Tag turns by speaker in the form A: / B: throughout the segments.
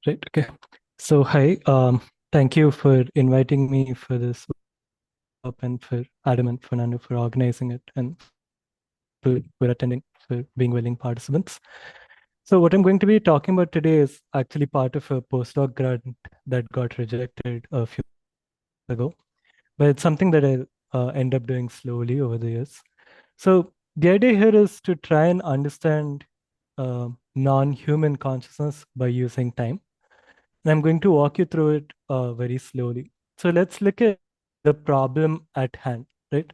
A: Right. Okay. So, hi. Thank you for inviting me for this workshop and for Adam and Fernando for organizing it and for attending, for being willing participants. So, what I'm going to be talking about today is actually part of a postdoc grant that got rejected a few months ago, but it's something that I end up doing slowly over the years. So, the idea here is to try and understand non-human consciousness by using time. And I'm going to walk you through it very slowly. So let's look at the problem at hand, right?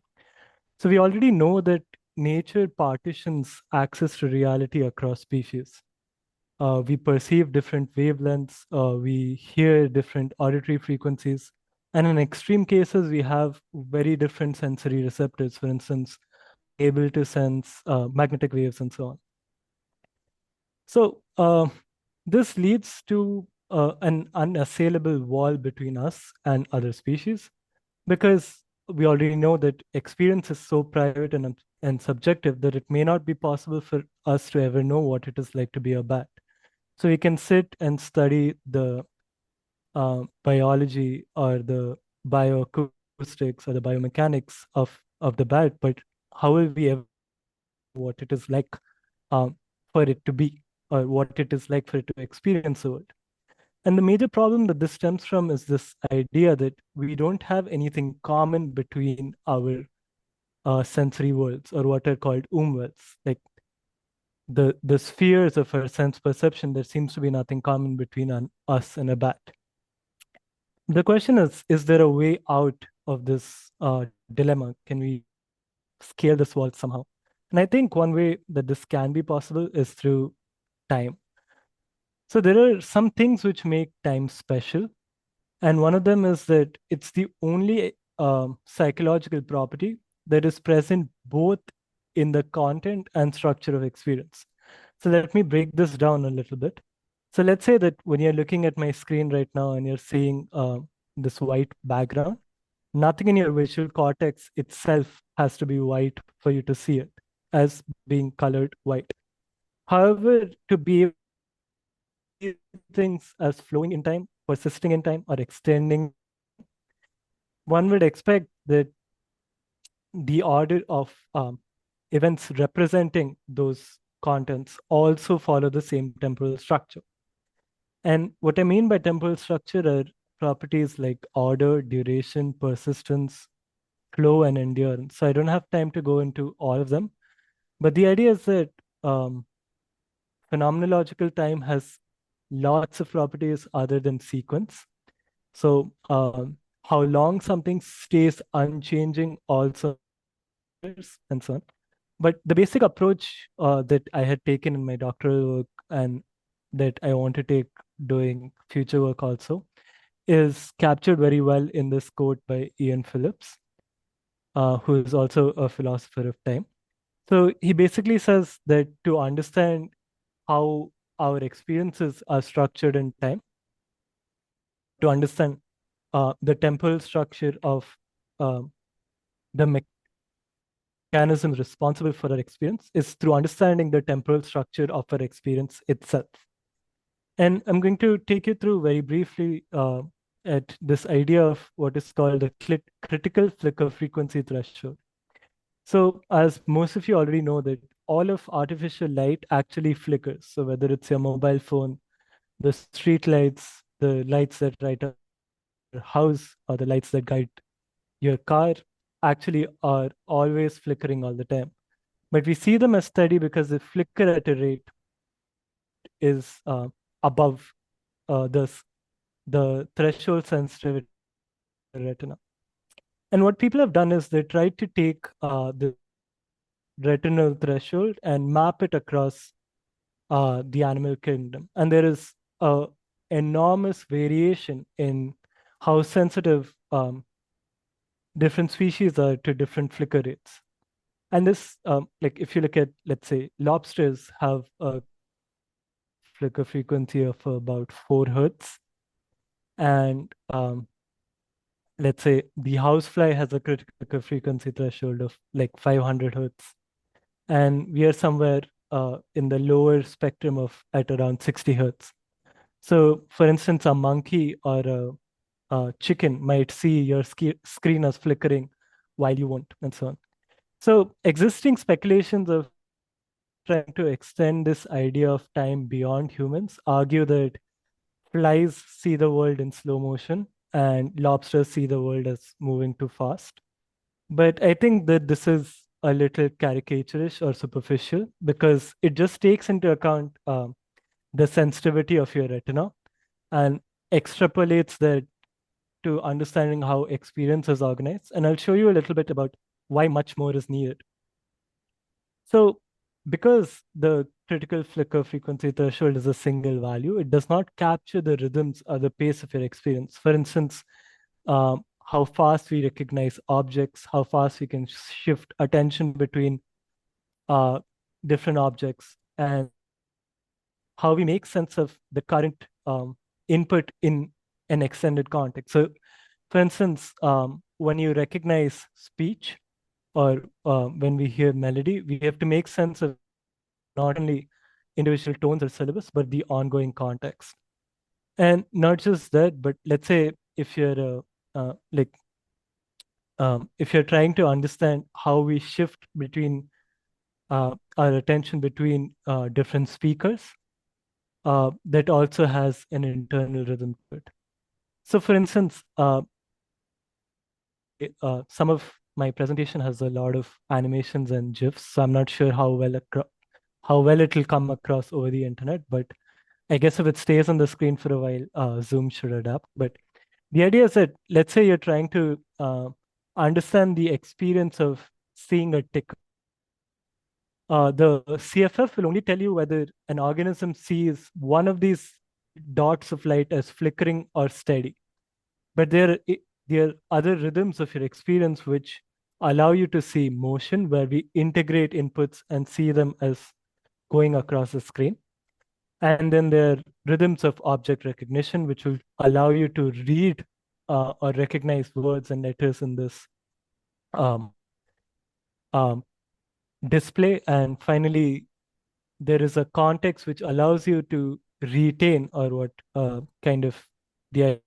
A: So we already know that nature partitions access to reality across species. We perceive different wavelengths, we hear different auditory frequencies, and in extreme cases, we have very different sensory receptors, for instance, able to sense magnetic waves and so on. So this leads to an unassailable wall between us and other species because we already know that experience is so private and subjective that it may not be possible for us to ever know what it is like to be a bat. So we can sit and study the biology or the bioacoustics or the biomechanics of the bat, but how will we ever what it is like um, for it to be or what it is like for it to experience the world? And the major problem that this stems from is this idea that we don't have anything common between our sensory worlds or what are called worlds. Like the spheres of our sense perception, there seems to be nothing common between us and a bat. The question is there a way out of this dilemma? Can we scale this wall somehow? And I think one way that this can be possible is through time. So there are some things which make time special. And one of them is that it's the only psychological property that is present both in the content and structure of experience. So let me break this down a little bit. So let's say that when you're looking at my screen right now and you're seeing this white background, nothing in your visual cortex itself has to be white for you to see it as being colored white. However, to be things as flowing in time, persisting in time, or extending, one would expect that the order of events representing those contents also follow the same temporal structure. And what I mean by temporal structure are properties like order, duration, persistence, flow, and endurance. So I don't have time to go into all of them. But the idea is that um, phenomenological time has lots of properties other than sequence. So how long something stays unchanging also and so on. But the basic approach that I had taken in my doctoral work and that I want to take doing future work also is captured very well in this quote by Ian Phillips, who is also a philosopher of time. So he basically says that to understand how our experiences are structured in time, to understand the temporal structure of the mechanism responsible for our experience is through understanding the temporal structure of our experience itself. And I'm going to take you through very briefly at this idea of what is called the critical flicker frequency threshold. So as most of you already know that all of artificial light actually flickers. So whether it's your mobile phone, the street lights, the lights that light up your house, or the lights that guide your car actually are always flickering all the time. But we see them as steady because they flicker at a rate is above the threshold sensitivity of the retina. And what people have done is they tried to take the retinal threshold and map it across the animal kingdom. And there is a enormous variation in how sensitive different species are to different flicker rates. And this, like if you look at, let's say, lobsters have a flicker frequency of about 4 hertz. And let's say the housefly has a critical frequency threshold of like 500 hertz. And we are somewhere in the lower spectrum of at around 60 hertz. So, for instance, a monkey or a chicken might see your screen as flickering while you won't, and so on. So, existing speculations of trying to extend this idea of time beyond humans argue that flies see the world in slow motion and lobsters see the world as moving too fast. But I think that this is a little caricaturish or superficial because it just takes into account the sensitivity of your retina and extrapolates that to understanding how experience is organized. And I'll show you a little bit about why much more is needed. So, because the critical flicker frequency threshold is a single value, it does not capture the rhythms or the pace of your experience. For instance, how fast we recognize objects, how fast we can shift attention between uh, different objects, and how we make sense of the current input in an extended context. So, for instance, when you recognize speech or when we hear melody, we have to make sense of not only individual tones or syllables, but the ongoing context. And not just that, but let's say if you're like if you're trying to understand how we shift between our attention between different speakers, that also has an internal rhythm to it. So, for instance, some of my presentation has a lot of animations and GIFs, so I'm not sure how well it will come across over the internet, but I guess if it stays on the screen for a while, Zoom should adapt. But the idea is that let's say you're trying to understand the experience of seeing a tick. The CFF will only tell you whether an organism sees one of these dots of light as flickering or steady. But there are other rhythms of your experience which allow you to see motion, where we integrate inputs and see them as going across the screen. And then there are rhythms of object recognition, which will allow you to read or recognize words and letters in this um, um, display. And finally, there is a context which allows you to retain or what kind of the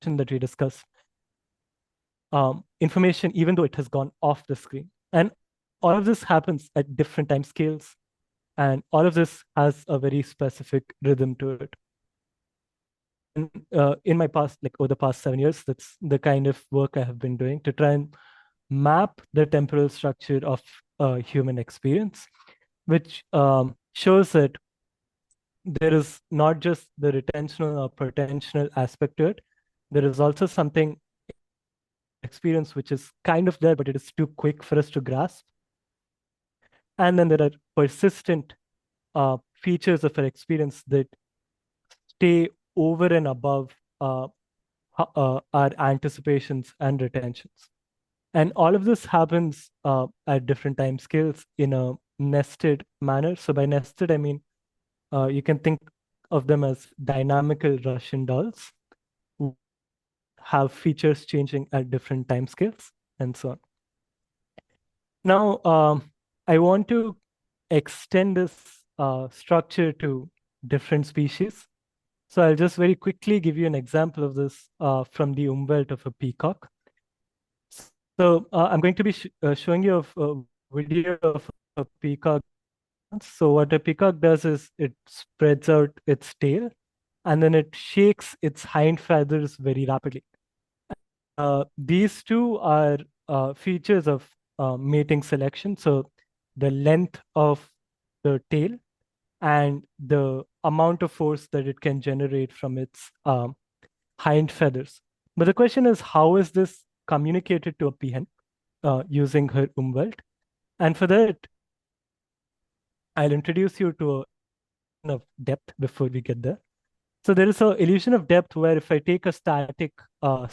A: information that we discussed, information even though it has gone off the screen. And all of this happens at different time scales. And all of this has a very specific rhythm to it. And in my past, like over the past 7 years, that's the kind of work I have been doing to try and map the temporal structure of human experience, which shows that there is not just the retentional or potential aspect to it. There is also something experience which is kind of there, but it is too quick for us to grasp. And then there are persistent features of our experience that stay over and above our anticipations and retentions. And all of this happens at different time scales in a nested manner. So by nested, I mean you can think of them as dynamical Russian dolls who have features changing at different time scales and so on. Now, I want to extend this structure to different species. So I'll just very quickly give you an example of this from the umwelt of a peacock. So I'm going to be showing you a video of a peacock. So what a peacock does is it spreads out its tail and then it shakes its hind feathers very rapidly. These two are features of mating selection. So the length of the tail and the amount of force that it can generate from its hind feathers. But the question is, how is this communicated to a peahen using her umwelt? And for that, I'll introduce you to a of depth before we get there. So there is an illusion of depth where if I take a static a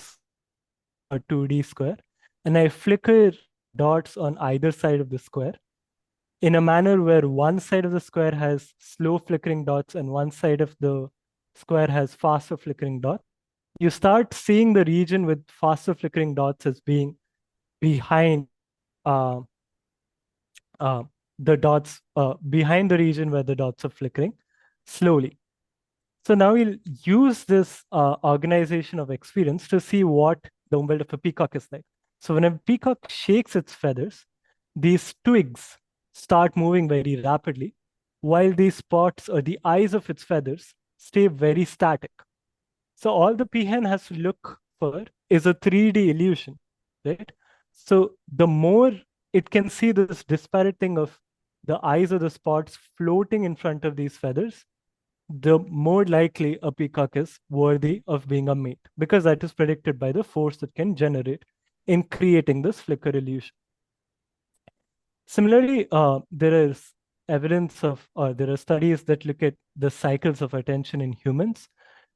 A: 2D square and I flicker dots on either side of the square in a manner where one side of the square has slow flickering dots and one side of the square has faster flickering dots, you start seeing the region with faster flickering dots as being behind uh, uh, the dots, behind the region where the dots are flickering slowly. So now we'll use this organization of experience to see what the umwelt of a peacock is like. So when a peacock shakes its feathers, these twigs start moving very rapidly, while these spots or the eyes of its feathers stay very static. So all the peahen has to look for is a 3D illusion, right? So the more it can see this disparate thing of the eyes of the spots floating in front of these feathers, the more likely a peacock is worthy of being a mate, because that is predicted by the force it can generate in creating this flicker illusion. Similarly, there is evidence of, or there are studies that look at the cycles of attention in humans,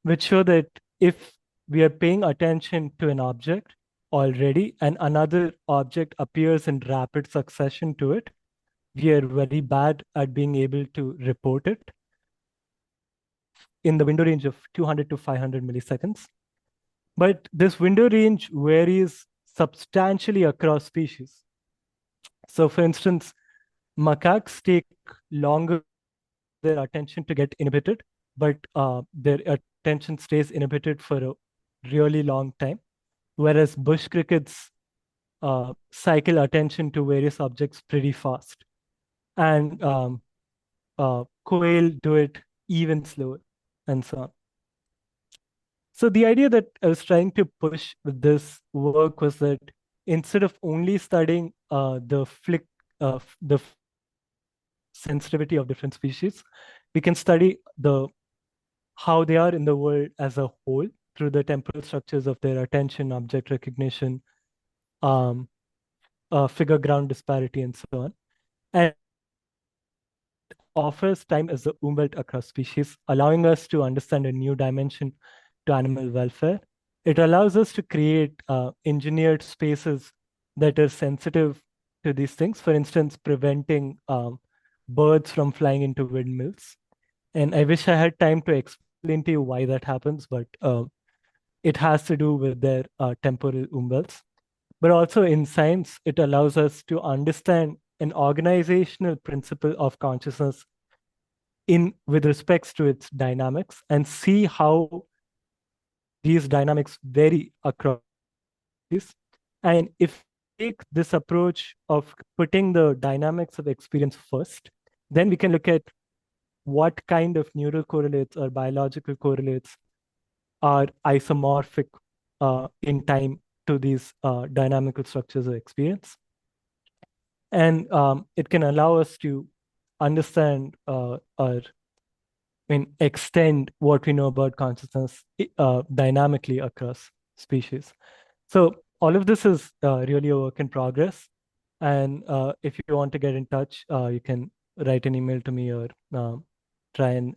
A: which show that if we are paying attention to an object already and another object appears in rapid succession to it, we are very bad at being able to report it in the window range of 200 to 500 milliseconds. But this window range varies substantially across species. So, for instance, macaques take longer their attention to get inhibited, but their attention stays inhibited for a really long time. Whereas bush crickets cycle attention to various objects pretty fast. And quail do it even slower, and so on. So the idea that I was trying to push with this work was that instead of only studying the sensitivity of different species, we can study the how they are in the world as a whole through the temporal structures of their attention, object recognition, um, figure ground disparity, and so on. And offers time as the umwelt across species, allowing us to understand a new dimension to animal welfare. It allows us to create engineered spaces that are sensitive to these things. For instance, preventing birds from flying into windmills. And I wish I had time to explain to you why that happens, but it has to do with their temporal umwelts. But also in science, it allows us to understand an organizational principle of consciousness in with respects to its dynamics and see how these dynamics vary across this. And if we take this approach of putting the dynamics of experience first, then we can look at what kind of neural correlates or biological correlates are isomorphic in time to these dynamical structures of experience. And it can allow us to understand or extend what we know about consciousness dynamically across species. So all of this is really a work in progress. And if you want to get in touch, you can write an email to me or try and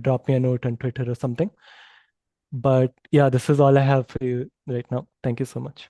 A: drop me a note on Twitter or something. But yeah, this is all I have for you right now. Thank you so much.